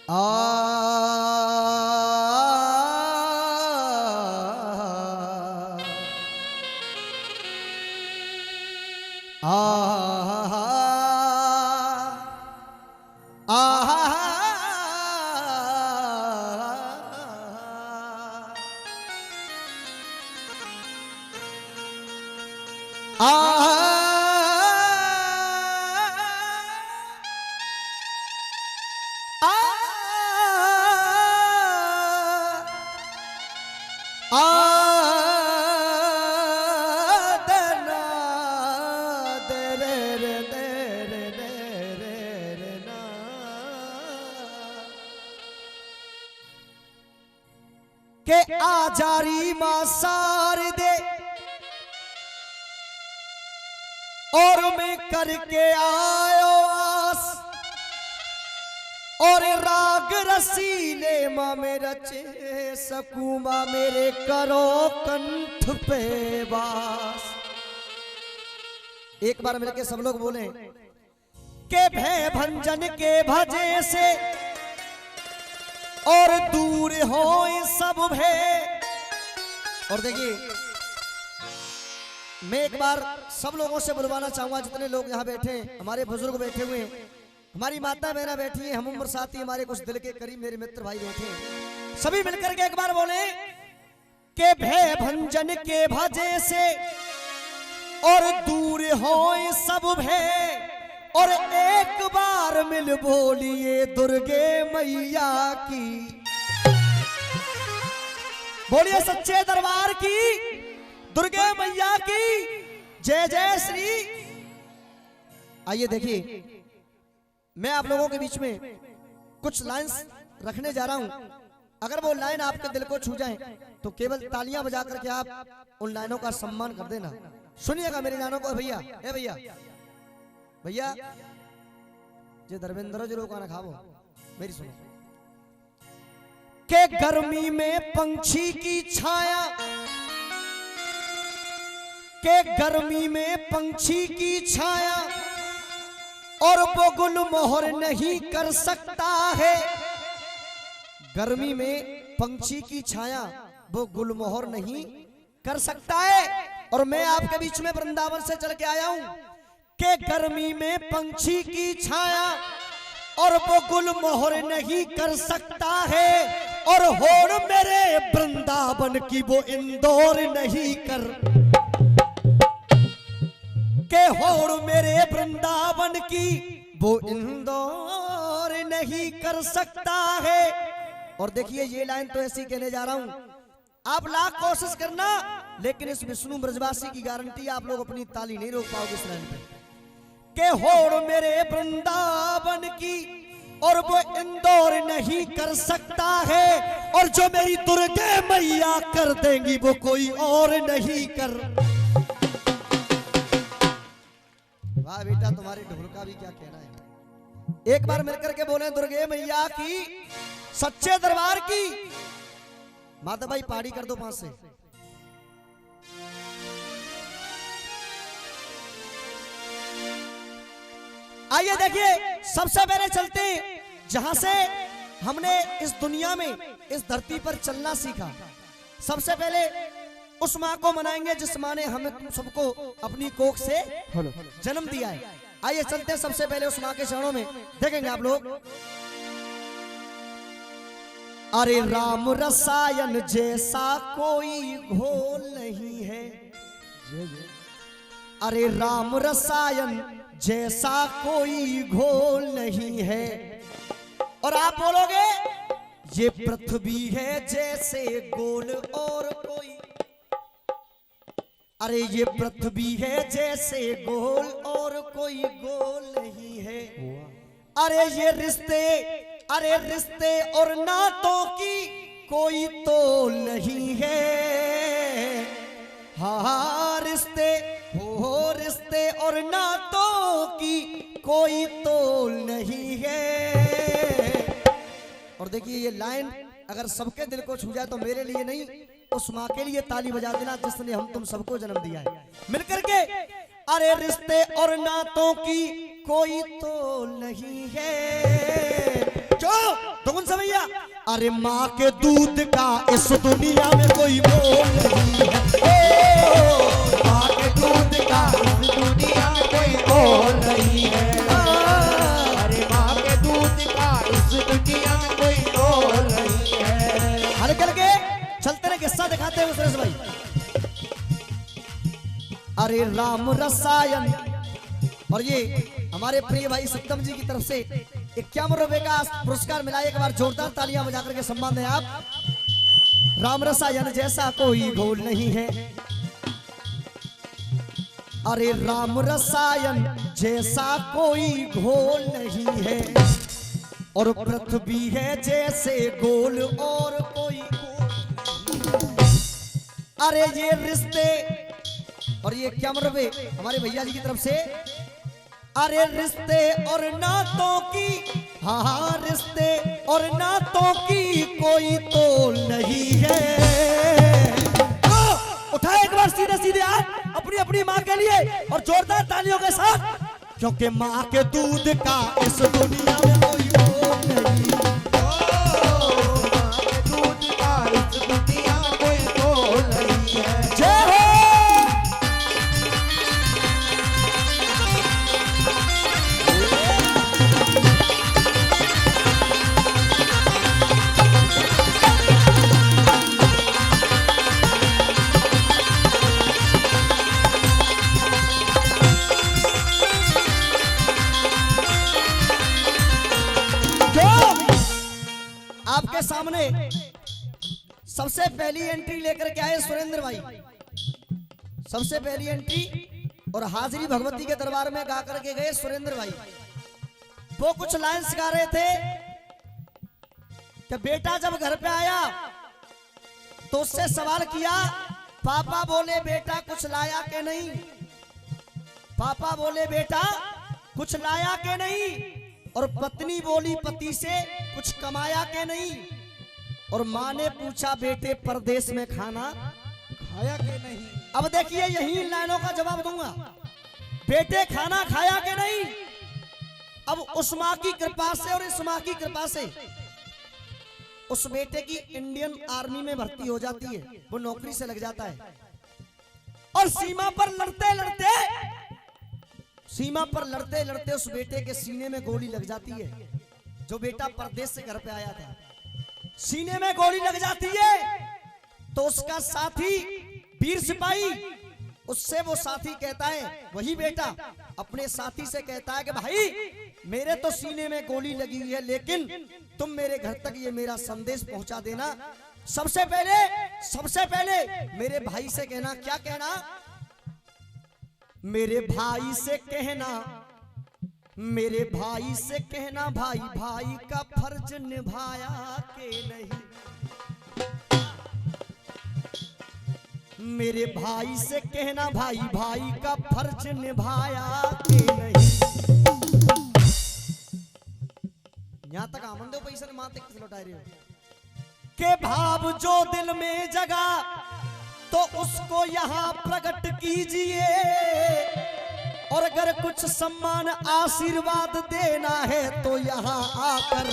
आ के आजारी मां सार दे और मैं करके आयो आस और राग रसीले मां में रचे सकूं मां मेरे करो कंठ पे वास। एक बार मिलके सब लोग बोले के भय भंजन के भजे से और दूर हो सब भय। और देखिए मैं एक बार सब लोगों से बुलवाना चाहूंगा, जितने लोग यहाँ बैठे, हमारे बुजुर्ग बैठे हुए, हमारी माता बहना बैठी है, हम उम्र साथी, हमारे कुछ दिल के करीब मेरे मित्र भाई बैठे, सभी मिलकर के एक बार बोले के भय भंजन के भजे से और दूर हो सब भय और एक बार मिल बोलिए दुर्गे मैया की, बोलिए सच्चे दरबार की दुर्गे मैया की जय जय श्री। आइए देखिए मैं आप लोगों के बीच में कुछ लाइंस रखने जा रहा हूं, अगर वो लाइन आपके दिल को छू जाए तो केवल तालियां बजा करके आप उन लाइनों का सम्मान कर देना। सुनिएगा मेरी लाइनों को। भैया ए भैया भैया जे धर्मेंद्र जी रोका ना खाओ, मेरी सुनो के गर्मी में पंछी की छाया, के गर्मी में पंछी की छाया और वो गुलमोहर नहीं कर सकता है। गर्मी में पंछी की छाया वो गुलमोहर नहीं कर सकता है। और मैं आपके बीच में वृंदावन से चल के आया हूं के गर्मी में पंछी की छाया और वो गुलमोहर नहीं कर सकता है और होड़ मेरे वृंदावन की वो इंदौर नहीं कर के होड़ मेरे वृंदावन की वो इंदौर नहीं कर सकता है। और देखिए ये लाइन तो ऐसी कहने जा रहा हूं, आप लाख कोशिश करना लेकिन इस विष्णु ब्रजवासी की गारंटी आप लोग अपनी ताली नहीं रोक पाओगे इस लाइन पे के होड़ मेरे वृंदावन की और वो इंदौर नहीं कर सकता है और जो मेरी दुर्गे मैया कर देंगी वो कोई और नहीं कर। वाह बेटा तुम्हारी ढोल का भी क्या कहना है। एक बार मिलकर के बोले दुर्गे मैया की सच्चे दरबार की। माता भाई पहाड़ी कर दो 5 से। आइए देखिए सबसे पहले चलते जहां से हमने इस दुनिया में इस धरती पर चलना सीखा। सबसे पहले उस मां को मनाएंगे जिस मां ने हमें तुम सबको अपनी कोख से जन्म दिया है। आइए चलते हैं सबसे पहले उस मां के चरणों में, देखेंगे आप लोग। अरे राम रसायन जैसा कोई घोल नहीं है, अरे राम रसायन जैसा कोई घोल नहीं है। और आप बोलोगे ये पृथ्वी है जैसे गोल और कोई, अरे ये पृथ्वी है जैसे गोल और कोई गोल नहीं है। अरे ये रिश्ते, अरे रिश्ते और नातों की कोई तोल नहीं है। हाँ रिश्ते हो रिश्ते और नातों की कोई तोल नहीं है। और देखिए ये लाइन अगर सबके दिल को छू जाए तो मेरे लिए नहीं उस माँ के लिए ताली बजा देना जिसने हम तुम सबको जन्म दिया है मिलकर के। अरे रिश्ते और नातों की कोई तोल नहीं है। जो अरे माँ के दूध का इस दुनिया में कोई मोल नहीं है। माँ के दूध का इस दुनिया में कोई मोल नहीं है। अरे माँ के दूध का इस दुनिया में कोई मोल नहीं है। हल्के हल्के चलते रहे, किस्सा दिखाते हैं सुरेश भाई। अरे राम रसायन, और ये हमारे प्रिय भाई सत्यम जी की तरफ से 51 रुपए का पुरस्कार मिला। एक बार जोरदार तालियां बजा करके सम्मान दें आप। राम रसायन जैसा कोई घोल नहीं है। अरे राम रसायन जैसा कोई घोल नहीं है, और पृथ्वी है जैसे गोल और कोई गोल। अरे ये रिश्ते, और ये 51 रुपए हमारे भैया जी की तरफ से। अरे रिश्ते और नातों की, हाँ हाँ रिश्ते और नातों की कोई तोल नहीं है। तो उठाए एक बार सीधे सीधे हाथ अपनी अपनी माँ के लिए और जोरदार तालियों के साथ, क्योंकि माँ के दूध का इस दुनिया में कोई तोल नहीं। माँ के दूध का इस दुनिया में कोई तोल नहीं है। जय हो। आपके सामने सबसे पहली एंट्री लेकर के आए सुरेंद्र भाई। सबसे पहली एंट्री और हाजिरी भगवती के दरबार में गा करके गए सुरेंद्र भाई। वो कुछ लाइन्स गा रहे थे कि बेटा जब घर पे आया तो उससे सवाल किया, पापा बोले बेटा कुछ लाया के नहीं, पापा बोले बेटा कुछ लाया के नहीं, और पत्नी बोली पति से कुछ कमाया के नहीं, और माँ ने पूछा बेटे परदेश में खाना खाया के नहीं। अब देखिए यही लाइनों का जवाब दूंगा, बेटे खाना खाया के नहीं। अब उस माँ की कृपा से और इस माँ की कृपा से उस बेटे की इंडियन आर्मी में भर्ती हो जाती है, वो नौकरी से लग जाता है, और सीमा पर लड़ते लड़ते उस बेटे के सीने में गोली लग जाती है। जो बेटा परदेश से घर पे आया था, सीने में गोली लग जाती है। तो उसका साथी वीर सिपाही, उससे वो साथी कहता है, वही बेटा अपने साथी से कहता है कि भाई मेरे तो सीने में गोली लगी हुई है, लेकिन तुम मेरे घर तक ये मेरा संदेश पहुंचा देना। सबसे पहले मेरे भाई से कहना, क्या कहना, मेरे भाई से कहना, मेरे भाई से कहना, भाई भाई का फर्ज निभाया के नहीं। मेरे भाई से कहना, भाई भाई का फर्ज निभाया के नहीं। यहां तक आमंदो पैसा ने माते किस लौटाए रहे हो के भाव जो दिल में जगा तो उसको यहां प्रकट कीजिए, और अगर कुछ सम्मान आशीर्वाद देना है तो यहां आकर।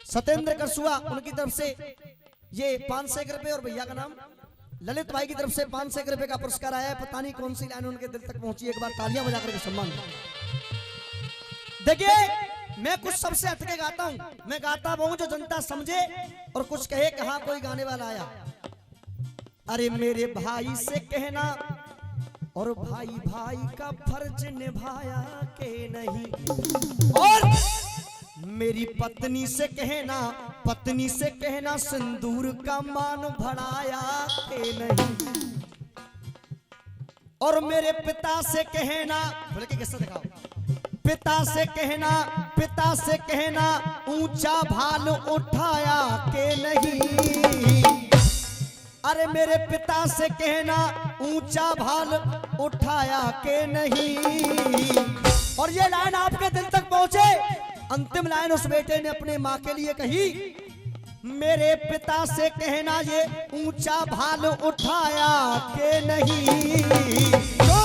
सत्येंद्र करसुआ उनकी तरफ से ये 500 रुपए, और भैया का नाम ललित भाई की तरफ से 500 रुपए का पुरस्कार आया है। पता नहीं कौन सी लाइन उनके दिल तक पहुंची, एक बार तालियां बजा करके सम्मान। देखिए मैं कुछ सबसे हटके गाता हूं, मैं गाता वो जो जनता समझे और कुछ कहे कहां कोई गाने वाला आया। अरे मेरे भाई से कहना, और भाई भाई का फर्ज निभाया के नहीं, और मेरी पत्नी से कहना, पत्नी से कहना सिंदूर का मान बढ़ाया के नहीं, और मेरे पिता से कहना, बोले कि किससे दिखाओ, पिता से कहना ऊंचा भाल उठाया के नहीं। अरे मेरे पिता से कहना ऊंचा भाल उठाया के नहीं। और ये लाइन आपके दिल तक पहुंचे। अंतिम लाइन उस बेटे ने अपने माँ के लिए कही, मेरे पिता से कहना ये ऊंचा भाल उठाया के नहीं। तो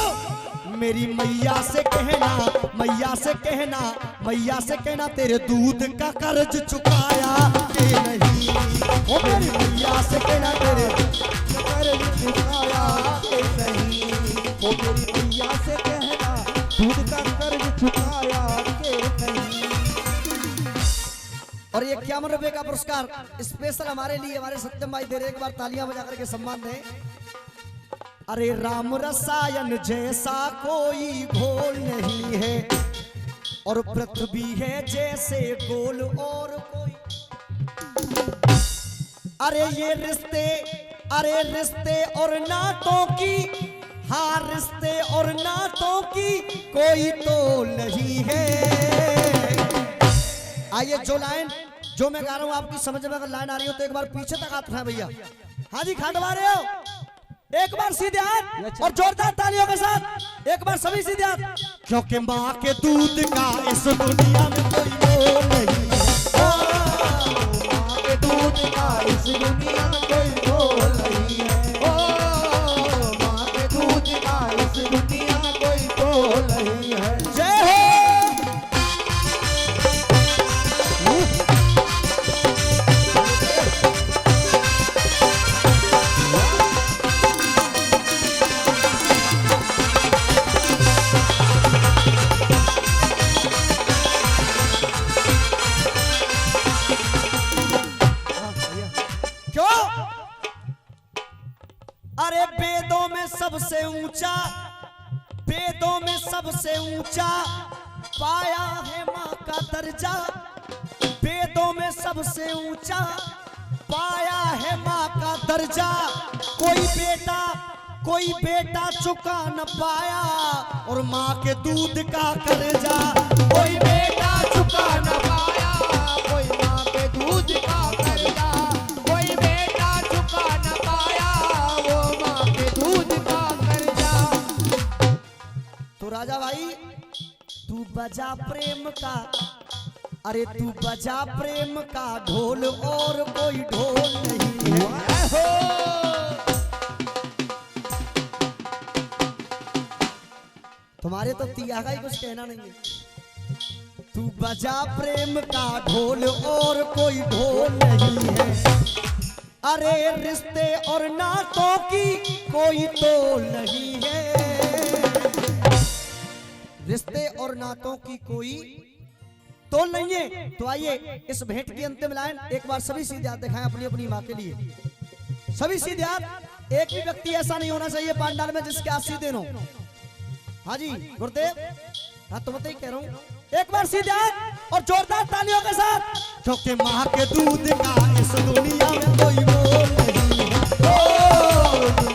मेरी मैया से कहना, मैया से कहना, मैया से कहना तेरे दूध का कर्ज चुकाया कि नहीं। ओ मेरी मैया से कहना तेरे कर्ज चुकाया कि नहीं। वो मेरी मैया से कहना दूध का कर्ज चुकाया कि नहीं। और ये 51 रुपए का पुरस्कार स्पेशल हमारे लिए हमारे सत्यम भाई दे रहे, एक बार तालियां बजा करके सम्मान दें। अरे राम रसायन जैसा कोई घोल नहीं है, और पृथ्वी है जैसे गोल और कोई। अरे ये रिश्ते, अरे रिश्ते और नातों की, हाँ रिश्ते और नातों की कोई तोल नहीं है। आइए जो लाइन जो मैं गा रहा हूं आपकी समझ में अगर लाइन आ रही हो तो एक बार पीछे तक हाथ उठाएं भैया। हाँ जी खांडवा रहे हो, एक बार सीधे हाथ और जोरदार तालियों के साथ एक बार सभी सीधे हाथ। क्योंकि माँ के दूध का इस दुनिया में कोई मोल नहीं है। माँ के दूध का इस दुनिया में कोई मोल नहीं है। ओ माँ के दूध का इस दुनिया में कोई मोल नहीं है। जय हो। अरे वेदों में सबसे ऊंचा, वेदों में सबसे ऊंचा पाया है माँ का दर्जा। वेदों में सबसे ऊंचा पाया है माँ का दर्जा। कोई बेटा चुका न पाया और माँ के दूध का कर्जा। कोई बेटा चुका न पाया, कोई माँ के दूध का कर्जा। कोई बेटा चुका न पाया, वो माँ के दूध का कर्जा। तो राजा भाई तू बजा प्रेम का, अरे तू बजा प्रेम का ढोल और कोई ढोल नहीं है। तुम्हारे तो तिया का ही कुछ कहना नहीं है। तू बजा प्रेम का ढोल और कोई ढोल नहीं है। अरे रिश्ते और नातों की कोई तोल नहीं है। रिश्ते और नातों की कोई तोल नहीं है। तो आइए इस भेंट की अंतिम लाइन एक बार सभी सीधे हाथ दिखाएं अपनी अपनी माँ के लिए। सभी सीधे हाथ। एक भी व्यक्ति ऐसा नहीं होना चाहिए पांडाल में जिसके हाथ सीधे हो। हाँ जी गुरुदेव, हाँ तो ही कह रहा हूँ एक बार सीधे हाथ और जोरदार तालियों के साथ। क्योंकि माँ के दूध का इस दुनिया में कोई मोल नहीं है।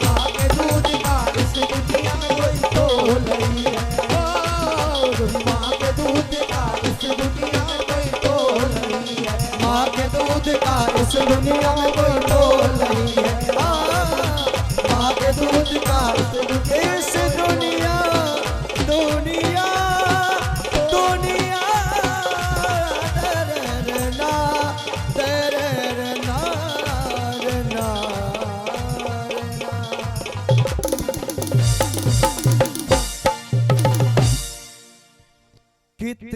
माँ के दूध का इस दुनिया में कोई तोल नहीं है। माँ के दूध का इस दुनिया में कोई तोल नहीं है। माँ के दूध का इस दुनिया में कोई तोल नहीं है। माँ के दूध का इस दुनिया दुनिया दुनिया दरना दरना